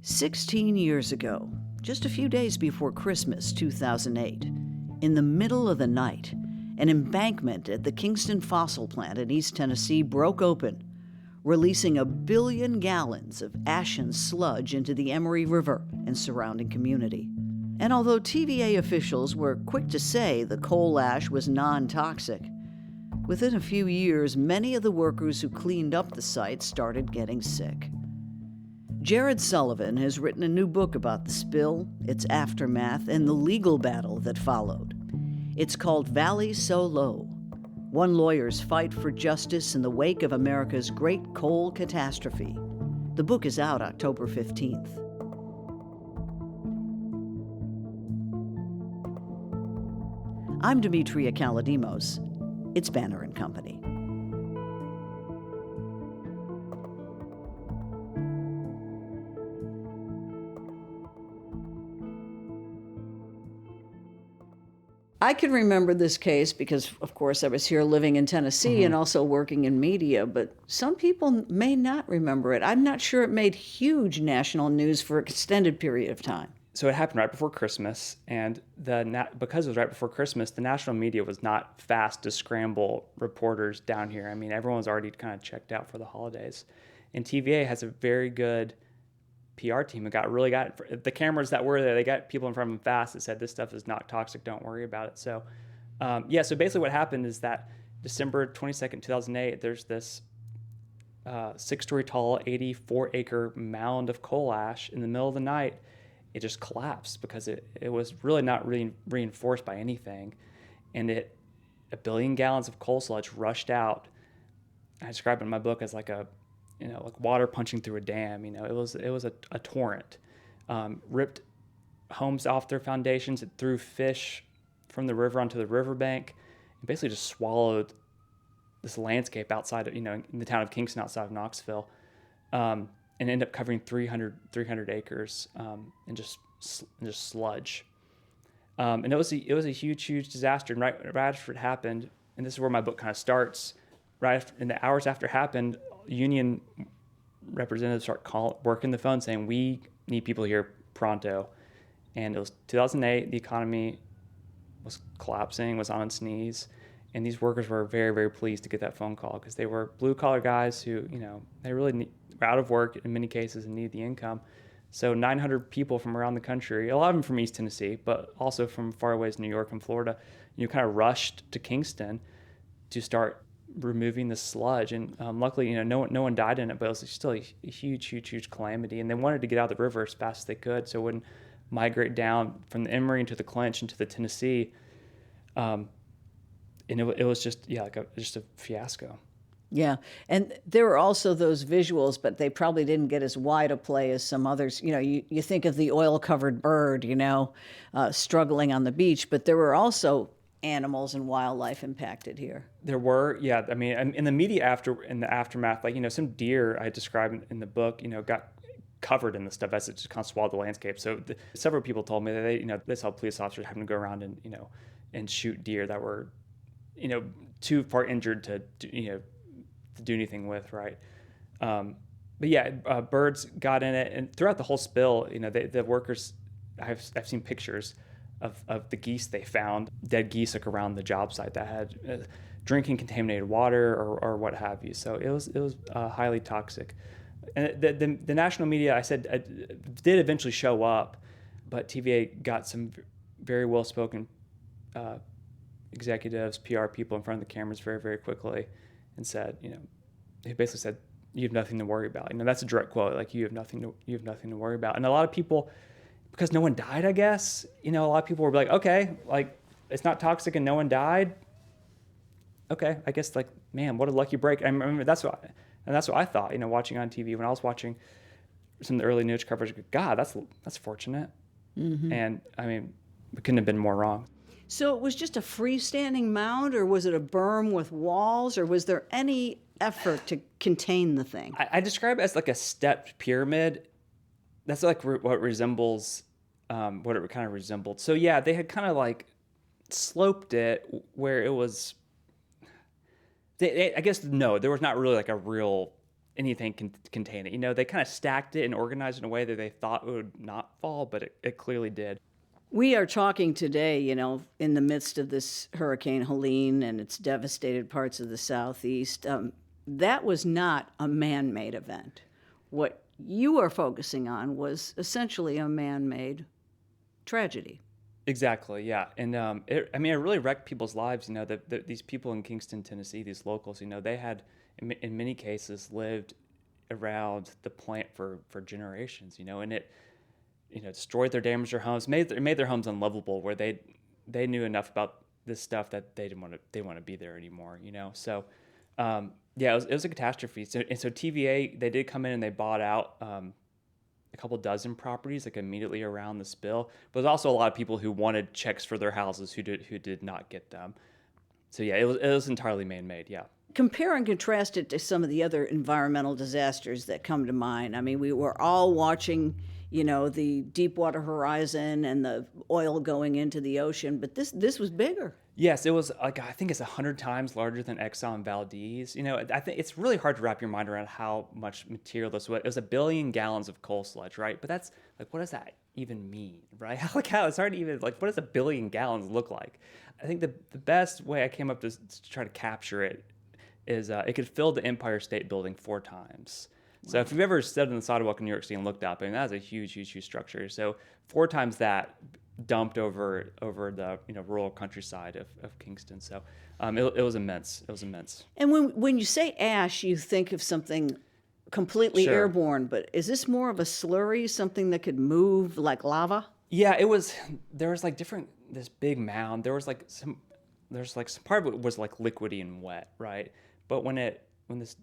16 years ago, just a few days before Christmas 2008, in the middle of the night, an embankment at the Kingston Fossil Plant in East Tennessee broke open, releasing 1 billion gallons of ashen sludge into the Emory River and surrounding community. And although TVA officials were quick to say the coal ash was non-toxic, within a few years, many of the workers who cleaned up the site started getting sick. Jared Sullivan has written a new book about the spill, its aftermath, and the legal battle that followed. It's called Valley So Low: One Lawyer's Fight for Justice in the Wake of America's Great Coal Catastrophe. The book is out October 15th. I'm Demetria Kaladimos. It's Banner and Company. I can remember this case because, of course, I was here living in Tennessee and also working in media, but some people may not remember it. I'm not sure it made huge national news for an extended period of time. So it happened right before Christmas, and because it was right before Christmas, the national media was not fast to scramble reporters down here. I mean, everyone was already kind of checked out for the holidays. And TVA has a very good PR team. It got the cameras that were there, they got people in front of them fast that said, this stuff is not toxic, don't worry about it. So, so basically what happened is that December 22nd, 2008, there's this 6-story tall, 84-acre mound of coal ash in the middle of the night. It just collapsed because it was really not reinforced by anything. And 1 billion gallons of coal sludge rushed out. I describe it in my book as like water punching through a dam. It was a torrent. Ripped homes off their foundations. It threw fish from the river onto the riverbank, and basically just swallowed this landscape outside of, in the town of Kingston outside of Knoxville, and ended up covering 300 acres, and just sludge. And it was a huge disaster. And right after it happened, and this is where my book kind of starts. In the hours after it happened, union representatives start working the phone saying, we need people here pronto. And it was 2008, the economy was collapsing, was on its knees. And these workers were very, very pleased to get that phone call because they were blue-collar guys who, they really were out of work in many cases and needed the income. So 900 people from around the country, a lot of them from East Tennessee, but also from far away as New York and Florida, kind of rushed to Kingston to start removing the sludge. And luckily, no one died in it, but it was still a huge calamity. And they wanted to get out of the river as fast as they could so it wouldn't migrate down from the Emory into the Clinch into the Tennessee. And it was just a fiasco. Yeah, and there were also those visuals, but they probably didn't get as wide a play as some others. You think of the oil-covered bird, struggling on the beach, but there were also animals and wildlife impacted here. There were, yeah. I mean, in the media in the aftermath, some deer I described in the book, got covered in the stuff as it just kind of swallowed the landscape. So several people told me that they saw police officers having to go around and shoot deer that were, too far injured to do anything with, right? But yeah, birds got in it, and throughout the whole spill, the workers, I've seen pictures of the geese they found, dead geese around the job site that had drinking contaminated water or what have you. So it was highly toxic. And the national media, I said, did eventually show up, but TVA got some very well-spoken executives, PR people in front of the cameras very, very quickly and said, they basically said, you have nothing to worry about. That's a direct quote, you have nothing to worry about. And a lot of people, because no one died, I guess, a lot of people were like, okay, it's not toxic and no one died. Okay, I guess man, what a lucky break. I remember that's what I thought, watching on TV when I was watching some of the early news coverage. God, that's fortunate. Mm-hmm. And I mean, we couldn't have been more wrong. So it was just a freestanding mound, or was it a berm with walls, or was there any effort to contain the thing? I describe it as a stepped pyramid. That's what resembles, what it kind of resembled. So yeah, they had kind of sloped it where it was. I guess no, there was not really a real anything can contain it. You know, they kind of stacked it and organized it in a way that they thought it would not fall, but it clearly did. We are talking today, in the midst of this Hurricane Helene and its devastated parts of the Southeast. That was not a man-made event. What you are focusing on was essentially a man-made tragedy. Exactly, yeah. And it really wrecked people's lives. These people in Kingston, Tennessee, these locals, they had, in many cases, lived around the plant for generations, and it, destroyed their, damaged their homes, made their homes unlivable, where they knew enough about this stuff that they didn't want to be there anymore, So, it was a catastrophe. So TVA, they did come in and they bought out a couple dozen properties like immediately around the spill, but there's also a lot of people who wanted checks for their houses who did not get them. So yeah, it was entirely man-made. Yeah. Compare and contrast it to some of the other environmental disasters that come to mind. I mean, we were all watching, the Deepwater Horizon and the oil going into the ocean, but this was bigger. Yes, it was I think it's 100 times larger than Exxon Valdez. I think it's really hard to wrap your mind around how much material this was. It was 1 billion gallons of coal sludge, right? But that's what does that even mean, right? How it's hard to even what does 1 billion gallons look like? I think the best way I came up to try to capture it is it could fill the Empire State Building 4 times. So if you've ever stood on the sidewalk in New York City and looked up, that was a huge, huge, huge structure. So 4 times that dumped over the rural countryside of Kingston. So it was immense. It was immense. And when you say ash, you think of something completely Sure. Airborne, but is this more of a slurry, something that could move like lava? Yeah, it was. There was this big mound. There's some part of it was liquidy and wet, right? But when this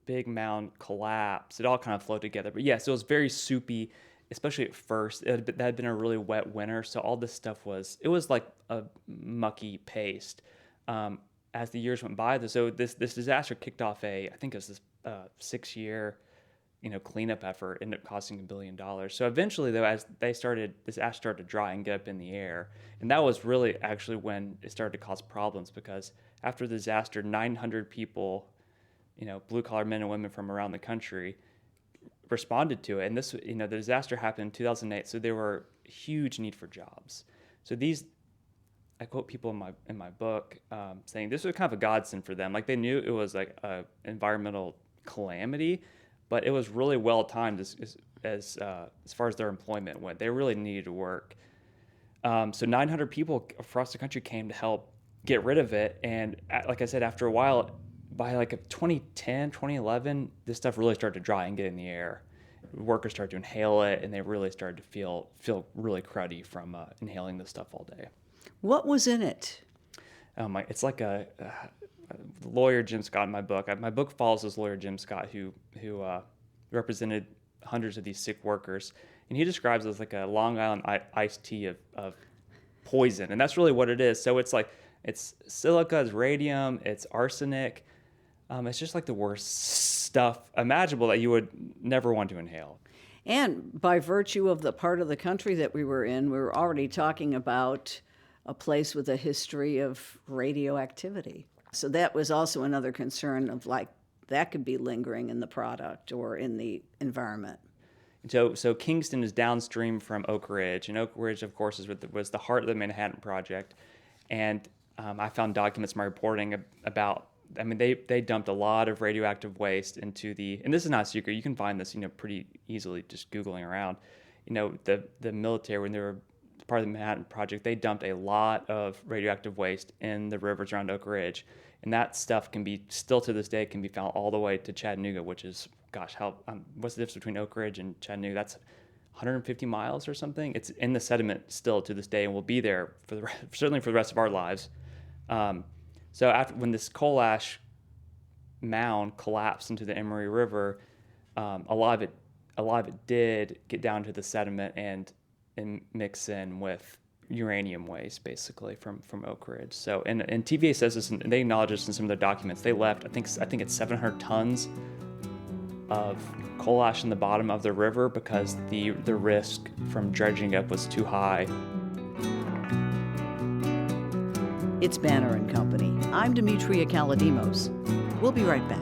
big mound collapsed, it all kind of flowed together. But yes, it was very soupy, especially at first. That had been a really wet winter, so all this stuff was like a mucky paste. As the years went by, so this disaster kicked off I think it was this 6-year cleanup effort, ended up costing $1 billion. So eventually, though, as this ash started to dry and get up in the air, and that was really actually when it started to cause problems, because after the disaster, 900 people, blue-collar men and women from around the country, responded to it. And this, the disaster happened in 2008, so there were huge need for jobs. So I quote people in my book saying this was kind of a godsend for them. They knew it was a environmental calamity, but it was really well timed as far as their employment went. They really needed to work. So 900 people across the country came to help get rid of it. And like I said, after a while, by 2010, 2011, this stuff really started to dry and get in the air. Workers started to inhale it, and they really started to feel really cruddy from inhaling this stuff all day. What was in it? It's like a lawyer, Jim Scott, in my book. My book follows this lawyer, Jim Scott, who represented hundreds of these sick workers, and he describes it as like a Long Island iced tea of poison, and that's really what it is. So it's silica, it's radium, it's arsenic. It's just the worst stuff imaginable that you would never want to inhale. And by virtue of the part of the country that we were in, we were already talking about a place with a history of radioactivity. So that was also another concern of that could be lingering in the product or in the environment. So Kingston is downstream from Oak Ridge, and Oak Ridge, of course, was the heart of the Manhattan Project. And I found documents in my reporting about. They dumped a lot of radioactive waste into and this is not a secret. You can find this, pretty easily just Googling around. The military, when they were part of the Manhattan Project, they dumped a lot of radioactive waste in the rivers around Oak Ridge, and that stuff still to this day can be found all the way to Chattanooga, which is, what's the difference between Oak Ridge and Chattanooga? That's 150 miles or something. It's in the sediment still to this day, and will be there certainly for the rest of our lives. So when this coal ash mound collapsed into the Emory River, a lot of it did get down to the sediment and mix in with uranium waste, basically from Oak Ridge. So and TVA says this, and they acknowledge this in some of their documents. They left, I think it's 700 tons of coal ash in the bottom of the river because the risk from dredging up was too high. It's Banner and Company. I'm Demetria Kaladimos. We'll be right back.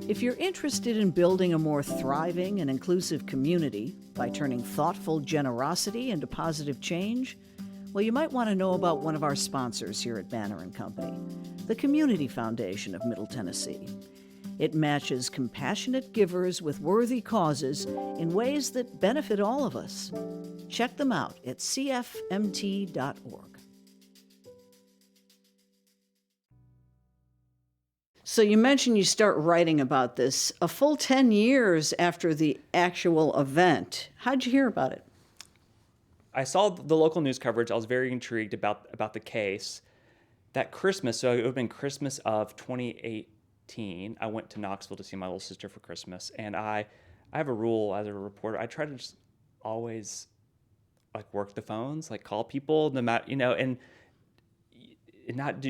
If you're interested in building a more thriving and inclusive community by turning thoughtful generosity into positive change, well, you might want to know about one of our sponsors here at Banner & Company, the Community Foundation of Middle Tennessee. It matches compassionate givers with worthy causes in ways that benefit all of us. Check them out at cfmt.org. So you mentioned you start writing about this a full 10 years after the actual event. How'd you hear about it? I saw the local news coverage. I was very intrigued about the case. That Christmas, so it would have been Christmas of 2018, I went to Knoxville to see my little sister for Christmas. And I have a rule as a reporter. I try to just always work the phones, call people, no matter, and not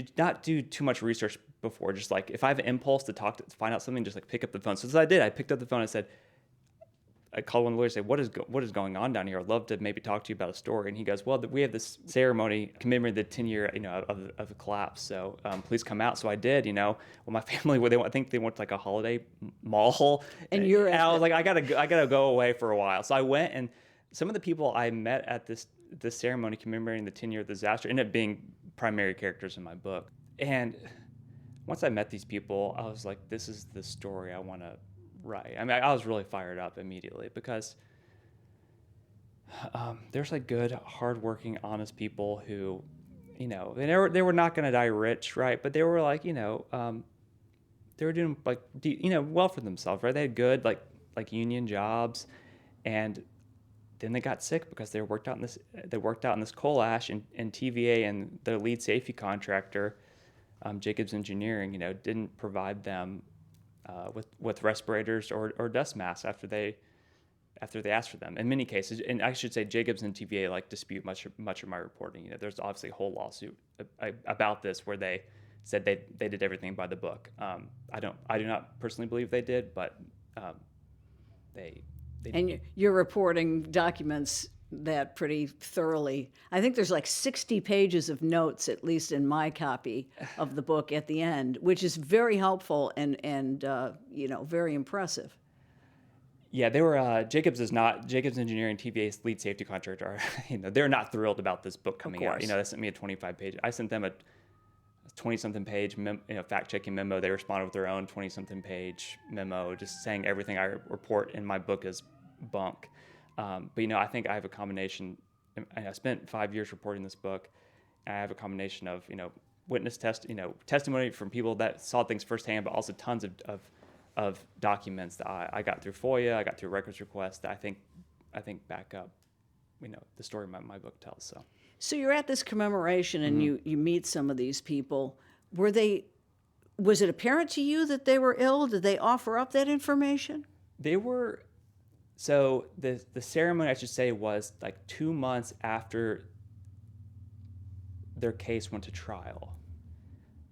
do too much research before. Just if I have an impulse to find out something, just pick up the phone. So as I did, I picked up the phone and said, I called one of the lawyers and said, what is going on down here? I'd love to maybe talk to you about a story. And he goes, well, we have this ceremony commemorating the 10-year, of the collapse. So please come out. So I did, Well, my family, I think they went to a holiday mall. And I was like, I gotta go away for a while. So I went, and some of the people I met at this ceremony commemorating the 10-year disaster ended up being primary characters in my book. And once I met these people, I was like, this is the story I want to write. I mean, I was really fired up immediately because there's good, hardworking, honest people who, they were not going to die rich, right? But they were they were doing well for themselves, right? They had good union jobs, and then they got sick because they worked out in this coal ash, and TVA and their lead safety contractor, Jacobs Engineering, didn't provide them with respirators or dust masks after they asked for them. In many cases, and I should say Jacobs and TVA dispute much of my reporting. There's obviously a whole lawsuit about this where they said they did everything by the book. I do not personally believe they did, but they and your reporting documents that pretty thoroughly. I think there's 60 pages of notes, at least in my copy of the book at the end, which is very helpful and very impressive. Yeah, they were. Jacobs Engineering, TVA's lead safety contractor. They're not thrilled about this book coming out. They sent me a 25-page. I sent them a 20-something page fact-checking memo. They responded with their own 20-something page memo, just saying everything I report in my book is bunk. But I think I have a combination. I spent 5 years reporting this book, and I have a combination of witness testimony from people that saw things firsthand, but also tons of documents that I got through FOIA, I got through records requests that I think back up the story my book tells. So you're at this commemoration and you meet some of these people. Was it apparent to you that they were ill? Did they offer up that information? They were. So the ceremony, I should say, was 2 months after their case went to trial.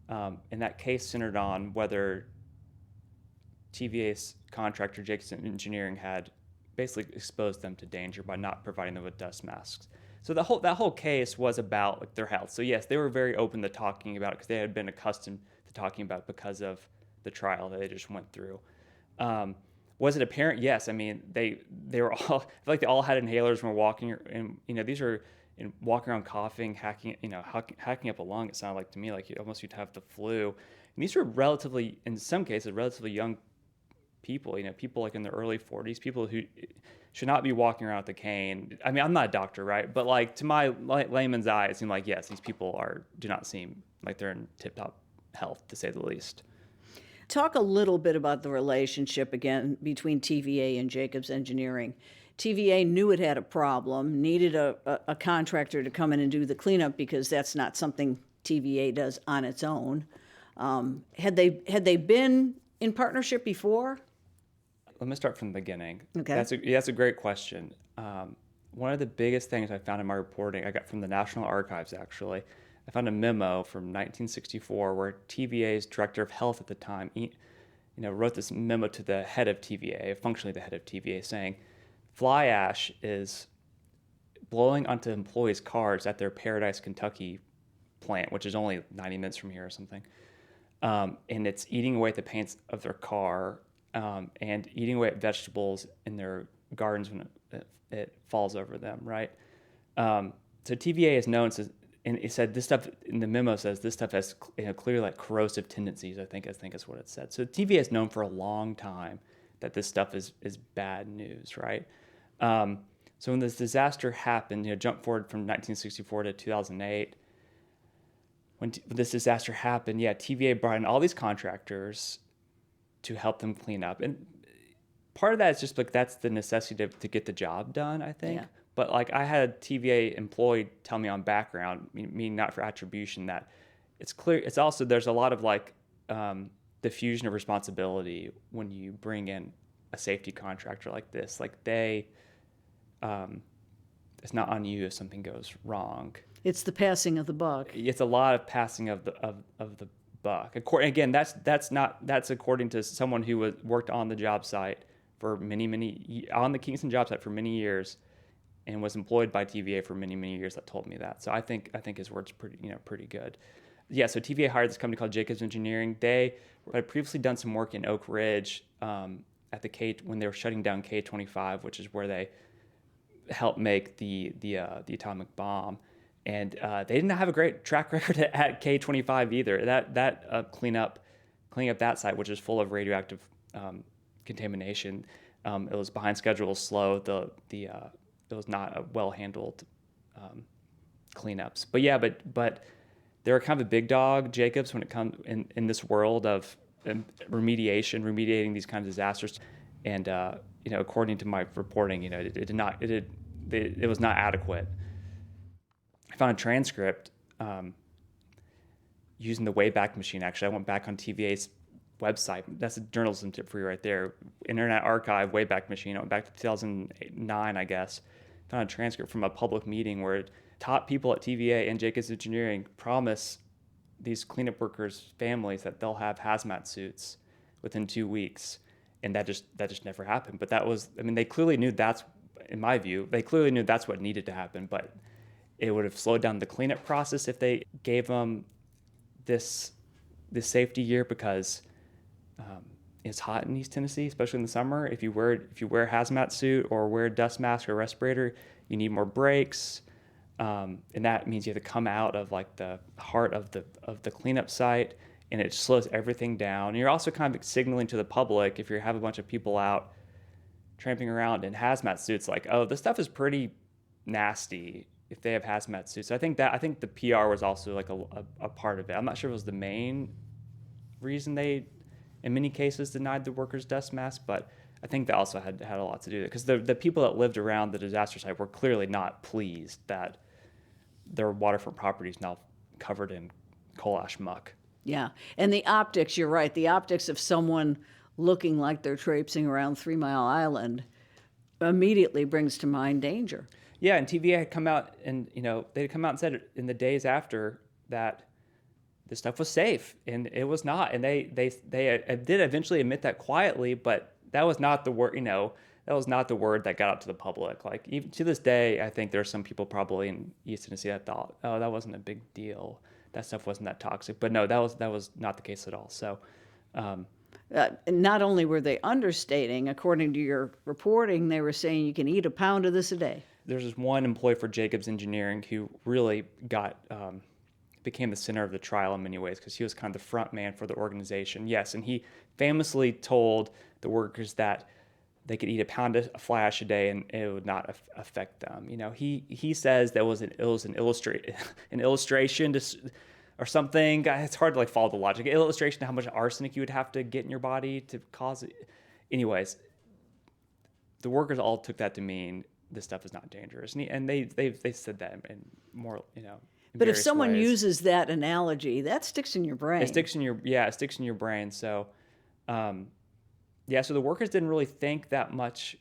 And that case centered on whether TVA's contractor, Jacobs Engineering, had basically exposed them to danger by not providing them with dust masks. So that whole case was about their health. So yes, they were very open to talking about it because they had been accustomed to talking about it because of the trial that they just went through. Was it apparent? Yes. I mean, they were all, I feel like they all had inhalers and were walking, and these are walking around coughing, hacking up a lung. It sounded like to me like you'd have the flu. And these were in some cases, relatively young people. People in their early 40s, people who should not be walking around with a cane. I mean, I'm not a doctor, right? But to my layman's eye, it seemed like yes, these people do not seem like they're in tip-top health, to say the least. Talk a little bit about the relationship again between TVA and Jacobs Engineering. TVA knew it had a problem, needed a contractor to come in and do the cleanup because that's not something TVA does on its own. Had they been in partnership before? Let me start from the beginning. Okay. That's a great question. One of the biggest things I found in my reporting, I got from the National Archives, actually. I found a memo from 1964 where TVA's director of health at the time, wrote this memo to the head of TVA, functionally the head of TVA, saying, fly ash is blowing onto employees' cars at their Paradise, Kentucky plant, which is only 90 minutes from here or something. And it's eating away at the paints of their car and eating away at vegetables in their gardens when it falls over them, right? So TVA is known as, and it said this stuff in the memo says this stuff has clearly like corrosive tendencies. I think is what it said. So TVA is known for a long time that this stuff is bad news, right? So when this disaster happened, jump forward from 1964 to 2008. When this disaster happened, TVA brought in all these contractors to help them clean up, and part of that is just like that's the necessity to get the job done, I think. Yeah. But like I had a TVA employee tell me on background, meaning not for attribution, that it's clear. It's also there's a lot of like diffusion of responsibility when you bring in a safety contractor like this. Like it's not on you if something goes wrong. It's the passing of the buck. It's a lot of passing of the buck. Again, that's according to someone who worked on the job site for on the Kingston job site for many years, and was employed by TVA for many years. That told me that. So I think his word's pretty good. Yeah. So TVA hired this company called Jacobs Engineering. They had previously done some work in Oak Ridge at the when they were shutting down K-25, which is where they helped make the atomic bomb. And they didn't have a great track record at K-25 either. That cleaning up that site, which is full of radioactive contamination, it was behind schedule, it was slow. It was not a well handled cleanups. But they're kind of a big dog, Jacobs, when it comes in this world of remediating these kinds of disasters. And according to my reporting, it was not adequate. I found a transcript using the Wayback Machine. Actually, I went back on TVA's website. That's a journalism tip for you right there. Internet Archive, Wayback Machine. I went back to 2009, I guess. Found a transcript from a public meeting where top people at TVA and Jacobs Engineering promise these cleanup workers' families that they'll have hazmat suits within 2 weeks, and that just never happened. But they clearly knew that's, in my view, what needed to happen. But it would have slowed down the cleanup process if they gave them this safety gear, because it's hot in East Tennessee, especially in the summer. If you wear a hazmat suit or wear a dust mask or respirator, you need more breaks, and that means you have to come out of like the heart of the cleanup site, and it slows everything down. And you're also kind of signaling to the public, if you have a bunch of people out tramping around in hazmat suits, like, oh, this stuff is pretty nasty. If they have hazmat suits, I think the PR was also like a part of it. I'm not sure it was the main reason they, in many cases, denied the workers dust masks, but I think that also had a lot to do with it, because the people that lived around the disaster site were clearly not pleased that their waterfront property is now covered in coal ash muck. Yeah, and the optics, you're right, the optics of someone looking like they're traipsing around 3 Mile Island immediately brings to mind danger. Yeah, and TVA had come out and said in the days after that this stuff was safe, and it was not. And they did eventually admit that quietly, but that was not the word. That was not the word that got out to the public. Like, even to this day, I think there are some people probably in East Tennessee that thought, oh, that wasn't a big deal. That stuff wasn't that toxic. But no, that was not the case at all. So. Not only were they understating, according to your reporting, they were saying you can eat a pound of this a day. There's this one employee for Jacobs Engineering who really became the center of the trial in many ways, because he was kind of the front man for the organization. Yes, and he famously told the workers that they could eat a pound of fly ash a day and it would not affect them. He says it was an illustration to, or something. It's hard to follow the logic. An illustration of how much arsenic you would have to get in your body to cause it. Anyways, the workers all took that to mean this stuff is not dangerous, and they said that in more But if someone uses that analogy, that sticks in your brain. It sticks in your brain. So, so the workers didn't really think that much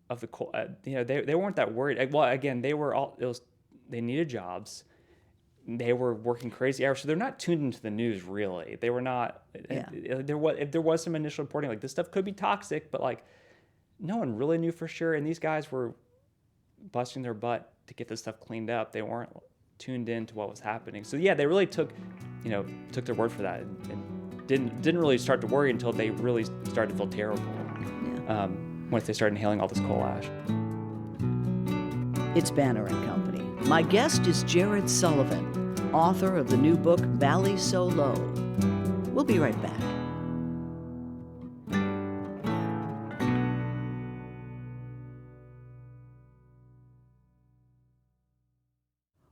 of the coal. They weren't that worried. Well, again, they needed jobs. They were working crazy hours, so they're not tuned into the news really. They were not. Yeah. There was some initial reporting like this stuff could be toxic, but no one really knew for sure. And these guys were busting their butt to get this stuff cleaned up. They weren't tuned in to what was happening. So yeah, they really took their word for that and didn't really start to worry until they really started to feel terrible. Yeah. Once they started inhaling all this coal ash. It's Banner and Company. My guest is Jared Sullivan, author of the new book, Valley So Low. We'll be right back.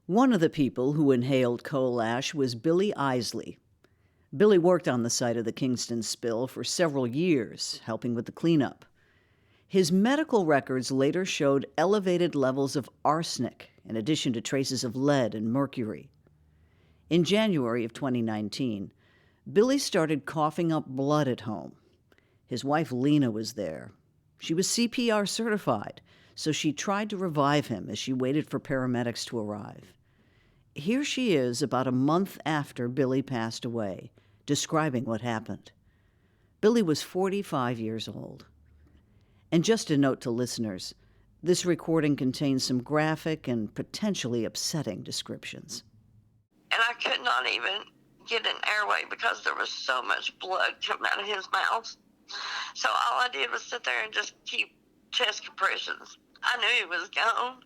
One of the people who inhaled coal ash was Billy Isley. Billy worked on the site of the Kingston spill for several years, helping with the cleanup. His medical records later showed elevated levels of arsenic, in addition to traces of lead and mercury. In January of 2019, Billy started coughing up blood at home. His wife Lena was there. She was CPR certified, so she tried to revive him as she waited for paramedics to arrive. Here she is about a month after Billy passed away, describing what happened. Billy was 45 years old. And just a note to listeners, this recording contains some graphic and potentially upsetting descriptions. And I could not even get an airway because there was so much blood coming out of his mouth. So all I did was sit there and just keep chest compressions. I knew he was gone,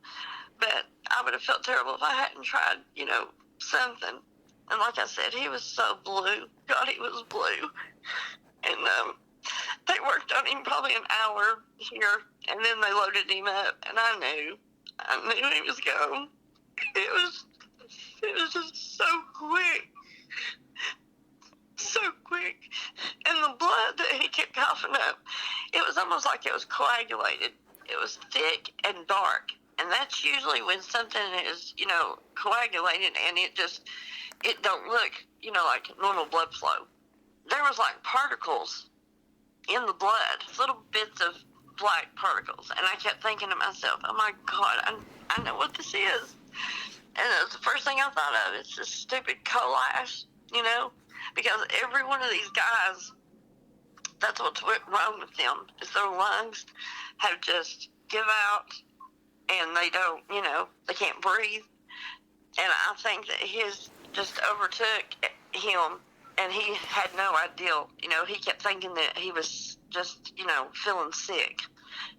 but I would have felt terrible if I hadn't tried, something. And like I said, he was so blue. God, he was blue. And they worked on him probably an hour here, and then they loaded him up, and I knew he was gone. It was just so quick. So quick. And the blood that he kept coughing up, it was almost like it was coagulated. It was thick and dark. And that's usually when something is, coagulated and it don't look, like normal blood flow. There was like particles in the blood, little bits of black particles. And I kept thinking to myself, oh my God, I know what this is. And it was the first thing I thought of. It's this stupid coal ash, because every one of these guys, that's what's wrong with them, is their lungs have just give out and they don't, they can't breathe. And I think that his just overtook him, and he had no idea. He kept thinking that he was just, feeling sick,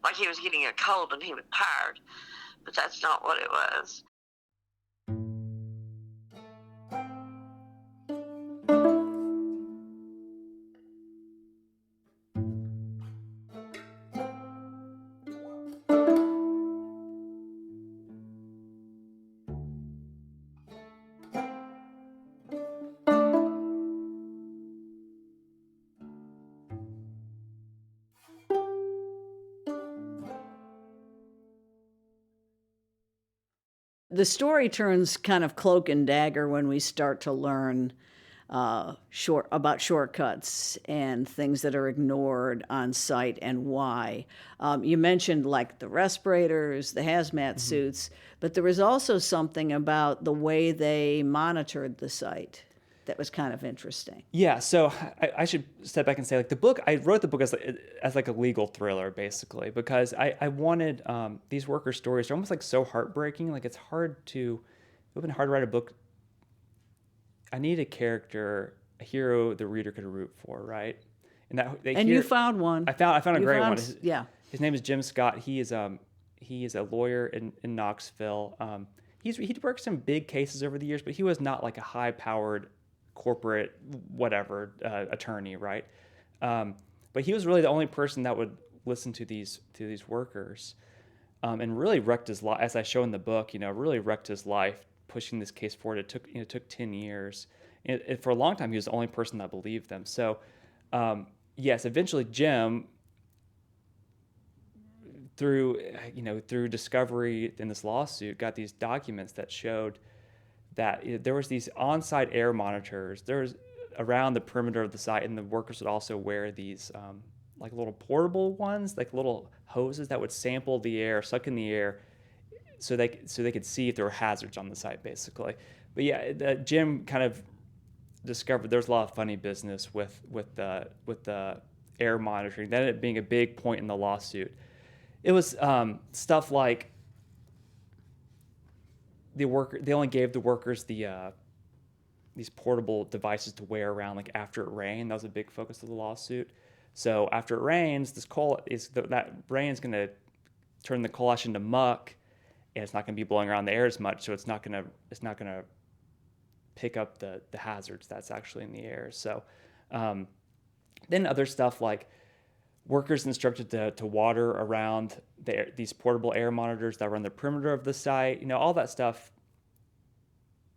like he was getting a cold and he was tired. But that's not what it was. The story turns kind of cloak and dagger when we start to learn about shortcuts and things that are ignored on site and why. You mentioned like the respirators, the hazmat suits, but there was also something about the way they monitored the site that was kind of interesting. Yeah, so I should step back and say, like, the book, I wrote the book as like a legal thriller, basically, because I wanted these worker stories are almost like so heartbreaking. Like, it would have been hard to write a book. I need a character, a hero the reader could root for, right? And you found one. I found a great one. Yeah. His name is Jim Scott. He is a lawyer in Knoxville. He worked some big cases over the years, but he was not like a high-powered corporate whatever attorney, right? But he was really the only person that would listen to these workers, and really wrecked his life, as I show in the book. Really wrecked his life pushing this case forward. It took 10 years. For a long time, he was the only person that believed them. So, yes, eventually Jim, through discovery in this lawsuit, got these documents that showed that there was these on-site air monitors. There's around the perimeter of the site, and the workers would also wear these like little portable ones, like little hoses that would sample the air, suck in the air, so they could see if there were hazards on the site, basically. But yeah, Jim kind of discovered there's a lot of funny business with the air monitoring. That ended up being a big point in the lawsuit. It was stuff like they only gave the workers the these portable devices to wear around like after it rained. That was a big focus of the lawsuit. So after it rains, that rain is going to turn the coal ash into muck, and it's not going to be blowing around the air as much. So it's not going to pick up the hazards that's actually in the air. So then other stuff like workers instructed to water around these portable air monitors that run the perimeter of the site. All that stuff,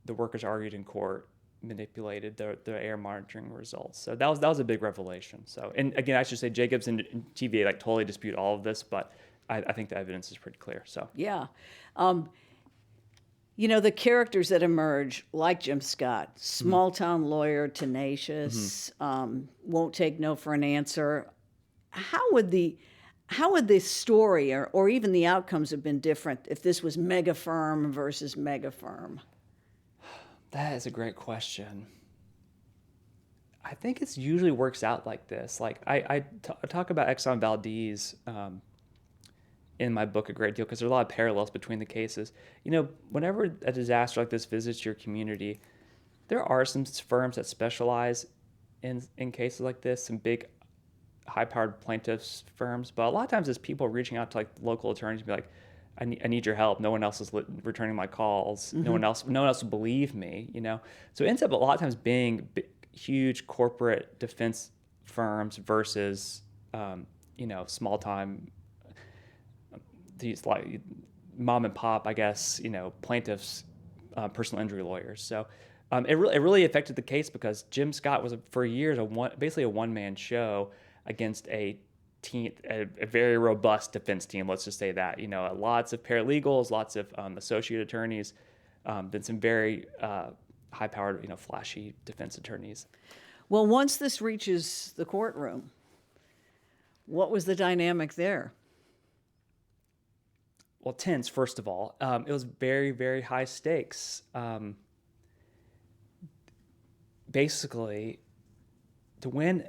the workers argued in court, manipulated the air monitoring results. So that was a big revelation. So, and again, I should say Jacobs and TVA like totally dispute all of this, but I think the evidence is pretty clear. So yeah. The characters that emerge, like Jim Scott, small town lawyer, tenacious, won't take no for an answer. How would the story or even the outcomes have been different if this was mega firm versus mega firm? That is a great question. I think it usually works out like this. Like I talk about Exxon Valdez in my book a great deal because there are a lot of parallels between the cases. Whenever a disaster like this visits your community, there are some firms that specialize in cases like this, some big high-powered plaintiffs firms, but a lot of times it's people reaching out to like local attorneys and be like, I need your help. No one else is returning my calls. No one else will believe me. So it ends up a lot of times being huge corporate defense firms versus small time these like mom and pop, I guess, plaintiffs, personal injury lawyers. So it really affected the case because Jim Scott was for years basically a one-man show against a team, a very robust defense team. Let's just say that, lots of paralegals, lots of associate attorneys, then some very high-powered, flashy defense attorneys. Well, once this reaches the courtroom, what was the dynamic there? Well, tense, first of all. It was very, very high stakes. Basically, to win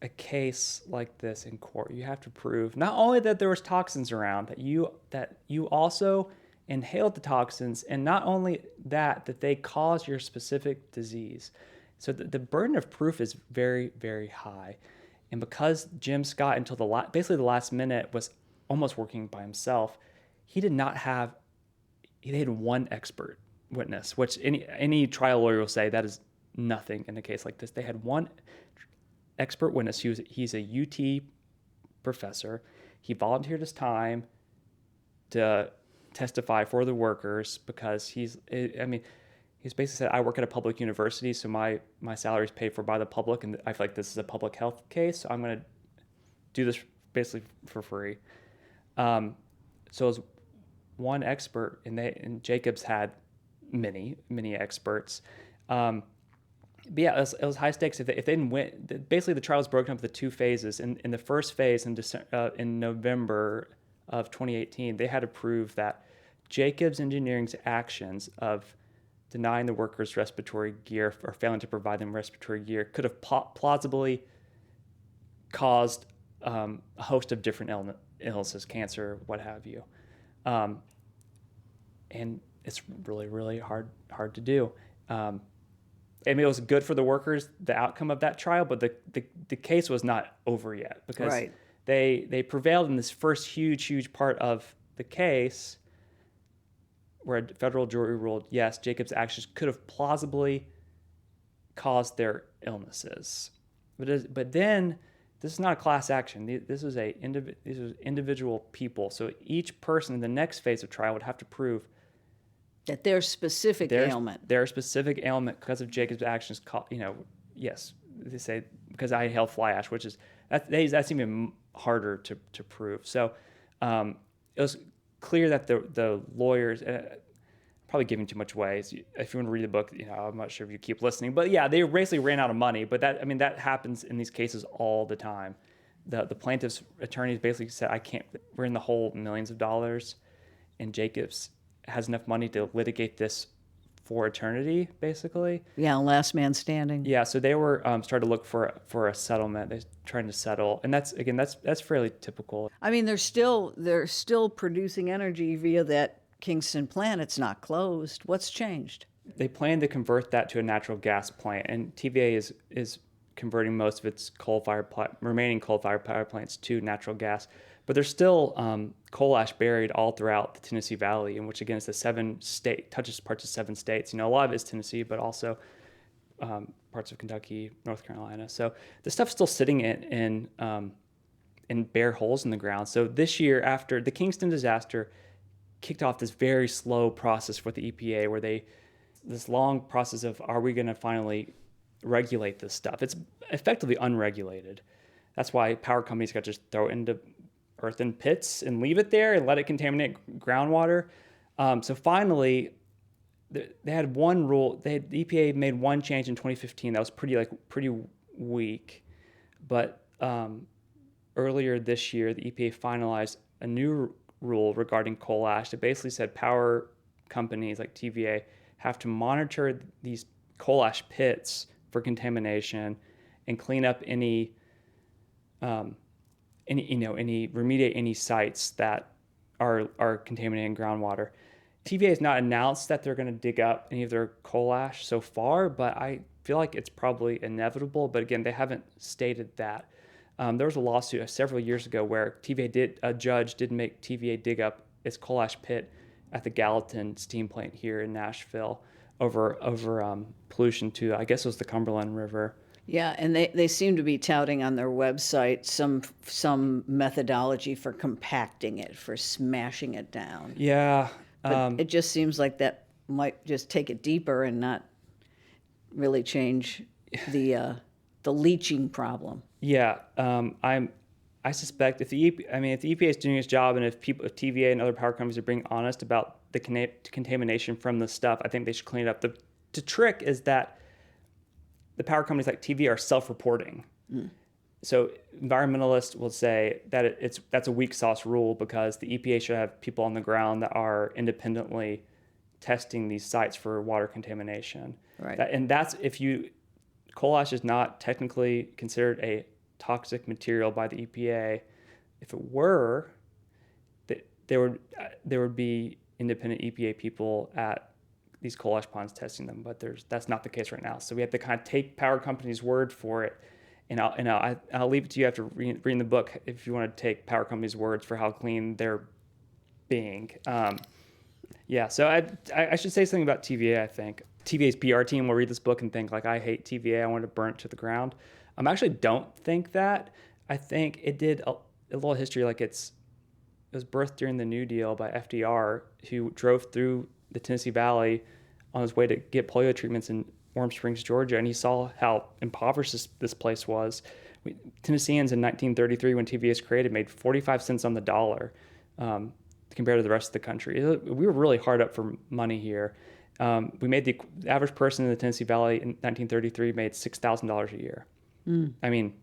a case like this in court, you have to prove not only that there was toxins around, that you also inhaled the toxins, and not only that they caused your specific disease. So the burden of proof is very, very high. And because Jim Scott, until basically the last minute, was almost working by himself, he had one expert witness, which any trial lawyer will say that is nothing in a case like this. They had one expert witness. He's a UT professor. He volunteered his time to testify for the workers because he's basically said, I work at a public university, so my salary is paid for by the public, and I feel like this is a public health case, so I'm going to do this basically for free. So it was one expert, and Jacobs had many experts. But yeah, it was high stakes. If they didn't win, basically the trial was broken up into two phases. In the first phase, in November of 2018, they had to prove that Jacobs Engineering's actions of denying the workers respiratory gear or failing to provide them respiratory gear could have plausibly caused a host of different illnesses, cancer, what have you. And it's really, really hard to do. I mean, it was good for the workers, the outcome of that trial, but the case was not over yet because right. they prevailed in this first huge part of the case where a federal jury ruled, yes, Jacobs' actions could have plausibly caused their illnesses. But then this is not a class action. These was individual people. So each person in the next phase of trial would have to prove that their specific ailment. Their specific ailment because of Jacobs' actions, yes, they say because I inhaled fly ash, which is that's even harder to prove. So it was clear that the lawyers, probably giving too much away. So if you want to read the book, I'm not sure if you keep listening, but yeah, they basically ran out of money. But that happens in these cases all the time. The plaintiff's attorneys basically said, we're in the hole millions of dollars, and Jacobs has enough money to litigate this for eternity, basically. Yeah, last man standing. Yeah, so they were starting to look for a settlement. They're trying to settle, and that's fairly typical. I mean, they're still producing energy via that Kingston plant. It's not closed. What's changed? they plan to convert that to a natural gas plant, and TVA is converting most of its remaining coal-fired power plants to natural gas. But there's still coal ash buried all throughout the Tennessee Valley, in which again is touches parts of 7 states. A lot of it is Tennessee, but also parts of Kentucky, North Carolina. So the stuff's still sitting in bare holes in the ground. So this year, after the Kingston disaster, kicked off this very slow process with the EPA, where this long process of, are we going to finally regulate this stuff? It's effectively unregulated. That's why power companies got to just throw it into earthen pits and leave it there and let it contaminate groundwater. So finally, they had one rule. The EPA made one change in 2015 that was pretty weak, but earlier this year, the EPA finalized a new rule regarding coal ash that basically said power companies like TVA have to monitor these coal ash pits for contamination and clean up any remediate any sites that are contaminating groundwater. TVA has not announced that they're going to dig up any of their coal ash so far, but I feel like it's probably inevitable. But again, they haven't stated that. There was a lawsuit several years ago where a judge did make TVA dig up its coal ash pit at the Gallatin steam plant here in Nashville over pollution to, I guess it was the Cumberland River. Yeah, and they seem to be touting on their website some methodology for compacting it, for smashing it down. Yeah. But it just seems like that might just take it deeper and not really change the leaching problem. Yeah, I suspect if the EPA is doing its job, and if TVA and other power companies are being honest about the contamination from the stuff, I think they should clean it up. The trick is that the power companies like TVA are self-reporting. So environmentalists will say that that's a weak sauce rule, because the EPA should have people on the ground that are independently testing these sites for water contamination. Right. Coal ash is not technically considered a toxic material by the EPA. If it were, there would be independent EPA people at these coal ash ponds testing them, but that's not the case right now. So we have to kind of take power companies' word for it, and I'll leave it to you after reading the book if you want to take power companies' words for how clean they're being. So I should say something about TVA. I think TVA's PR team will read this book and think, like, I hate TVA, I want to burn it to the ground. I actually don't think that. I think it did a little history, like it was birthed during the New Deal by FDR, who drove through the Tennessee Valley on his way to get polio treatments in Warm Springs, Georgia, and he saw how impoverished this place was. Tennesseans in 1933, when TVA was created, made 45 cents on the dollar compared to the rest of the country. We were really hard up for money here. We made the average person in the Tennessee Valley in 1933 made $6,000 a year. I mean,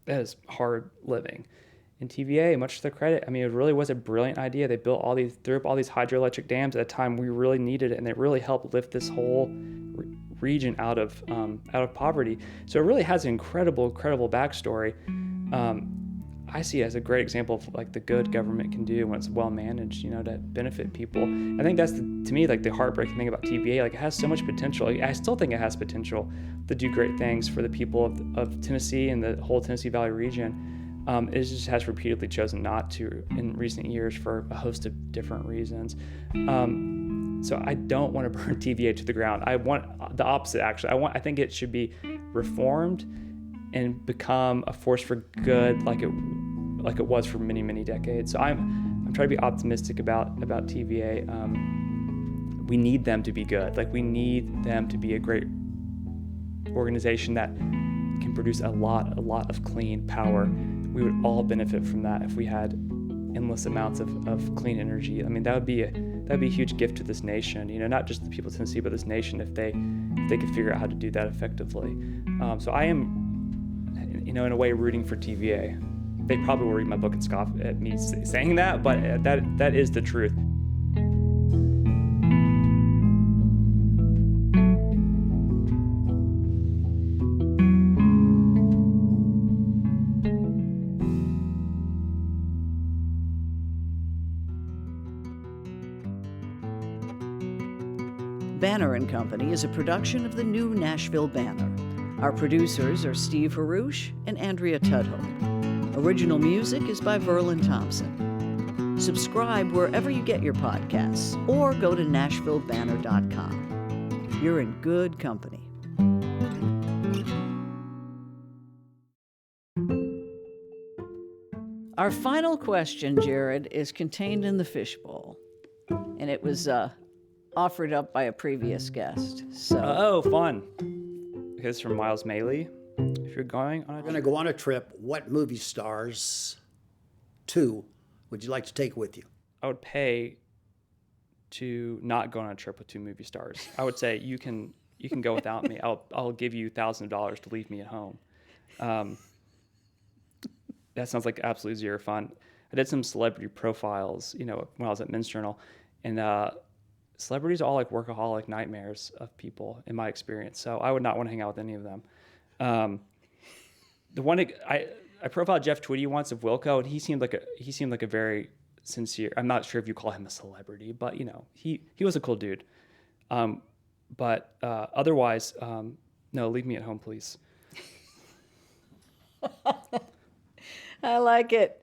that is hard living. And TVA, much to their credit, it really was a brilliant idea. They threw up all these hydroelectric dams at a time we really needed it, and it really helped lift this whole region out of poverty. So it really has an incredible backstory. I see it as a great example of like the good government can do when it's well managed, to benefit people. I think that's to me like the heartbreaking thing about TVA. Like, it has so much potential. I still think it has potential to do great things for the people of Tennessee and the whole Tennessee Valley region. It just has repeatedly chosen not to in recent years for a host of different reasons. So I don't want to burn TVA to the ground. I want the opposite, actually. I think it should be reformed and become a force for good, like it was for many, many decades. So I'm trying to be optimistic about TVA. We need them to be good. Like, we need them to be a great organization that can produce a lot of clean power. We would all benefit from that if we had endless amounts of clean energy. That would be a huge gift to this nation. Not just the people of Tennessee, but this nation, if they could figure out how to do that effectively. So I am, in a way, rooting for TVA. They probably will read my book and scoff at me saying that, but that is the truth. Banner and Company is a production of the New Nashville Banner. Our producers are Steve Harouche and Andrea Tudhope. Original music is by Verlin Thompson. Subscribe wherever you get your podcasts or go to NashvilleBanner.com. You're in good company. Our final question, Jared, is contained in the fishbowl, and it was offered up by a previous guest. So, Oh, fun. Here's from Miles Maley. If you're going on We're going to go on a trip. What movie stars, two, would you like to take with you? I would pay to not go on a trip with two movie stars. I would say you can go without me. I'll give you $1,000 to leave me at home. That sounds like absolutely zero fun. I did some celebrity profiles, when I was at Men's Journal, and celebrities are all like workaholic nightmares of people in my experience. So I would not want to hang out with any of them. The one I profiled Jeff Tweedy once of Wilco, and he seemed like a very sincere. I'm not sure if you call him a celebrity, but he was a cool dude. But otherwise, no, leave me at home, please. I like it.